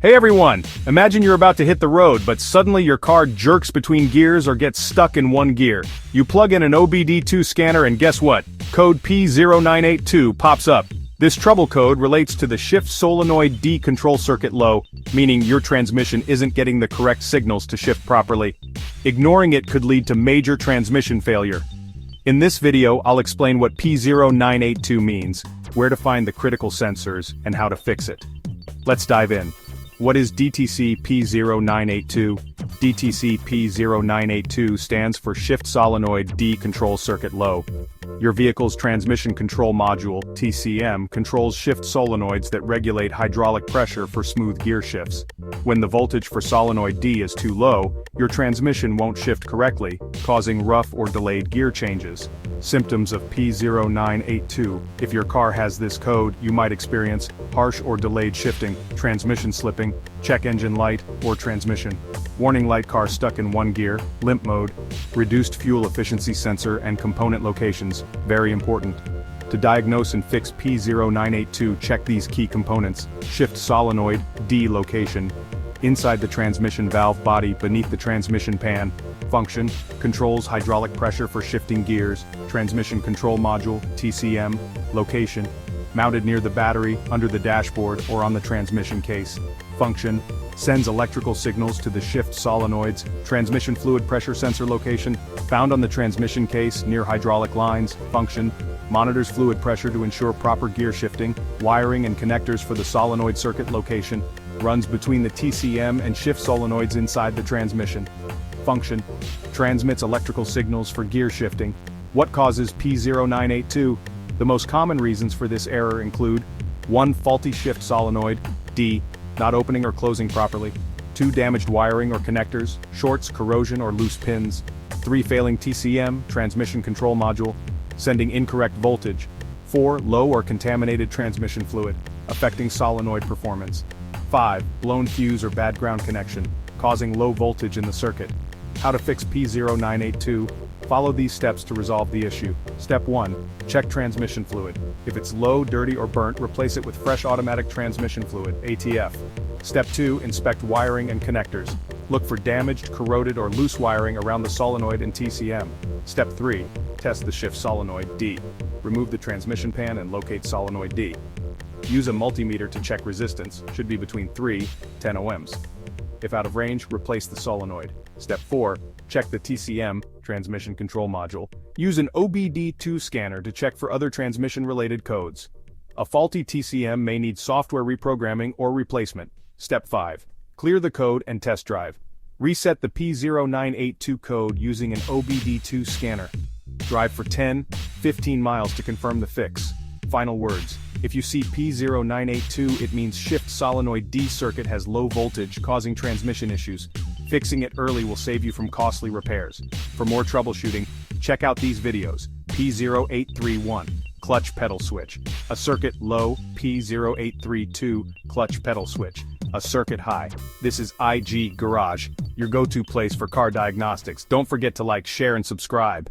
Hey everyone! Imagine you're about to hit the road, but suddenly your car jerks between gears or gets stuck in one gear. You plug in an OBD-II scanner and guess what? Code P0982 pops up. This trouble code relates to the Shift Solenoid D control circuit low, meaning your transmission isn't getting the correct signals to shift properly. Ignoring it could lead to major transmission failure. In this video, I'll explain what P0982 means, where to find the critical sensors, and how to fix it. Let's dive in. What is DTC P0982? DTC P0982 stands for Shift Solenoid D Control Circuit Low. Your vehicle's transmission control module, TCM, controls shift solenoids that regulate hydraulic pressure for smooth gear shifts. When the voltage for solenoid D is too low, your transmission won't shift correctly, causing rough or delayed gear changes. Symptoms of P0982. If your car has this code, you might experience harsh or delayed shifting, transmission slipping, check engine light, or transmission. Warning light car stuck in one gear, limp mode, reduced fuel efficiency sensor and component locations, very important. To diagnose and fix P0982, check these key components: shift solenoid, D location, inside the transmission valve body beneath the transmission pan. Function, controls hydraulic pressure for shifting gears. Transmission control module, TCM, location, mounted near the battery, under the dashboard, or on the transmission case. Function, sends electrical signals to the shift solenoids. Transmission fluid pressure sensor location, found on the transmission case near hydraulic lines. Function, monitors fluid pressure to ensure proper gear shifting. Wiring and connectors for the solenoid circuit location, runs between the TCM and shift solenoids inside the transmission. Function, transmits electrical signals for gear shifting. What causes P0982? The most common reasons for this error include 1. Faulty shift solenoid, D, not opening or closing properly. 2. Damaged wiring or connectors, shorts, corrosion, or loose pins. 3. Failing TCM, transmission control module, sending incorrect voltage. 4. Low or contaminated transmission fluid, affecting solenoid performance. 5. Blown fuse or bad ground connection, causing low voltage in the circuit. How to fix P0982? Follow these steps to resolve the issue. Step 1. Check transmission fluid. If it's low, dirty, or burnt, replace it with fresh automatic transmission fluid, ATF. Step 2. Inspect wiring and connectors. Look for damaged, corroded, or loose wiring around the solenoid and TCM. Step 3. Test the shift solenoid, D. Remove the transmission pan and locate solenoid D. Use a multimeter to check resistance, should be between 3–10 ohms. If out of range, replace the solenoid. Step 4. Check the TCM, transmission control module. Use an OBD-II scanner to check for other transmission-related codes. A faulty TCM may need software reprogramming or replacement. Step 5. Clear the code and test drive. Reset the P0982 code using an OBD-II scanner. Drive for 10–15 miles to confirm the fix. Final words. If you see P0982, it means shift solenoid D circuit has low voltage, causing transmission issues. Fixing it early will save you from costly repairs. For more troubleshooting, check out these videos. P0831, clutch pedal switch. A circuit low, P0832, clutch pedal switch. A circuit high. This is IG Garage, your go-to place for car diagnostics. Don't forget to like, share, and subscribe.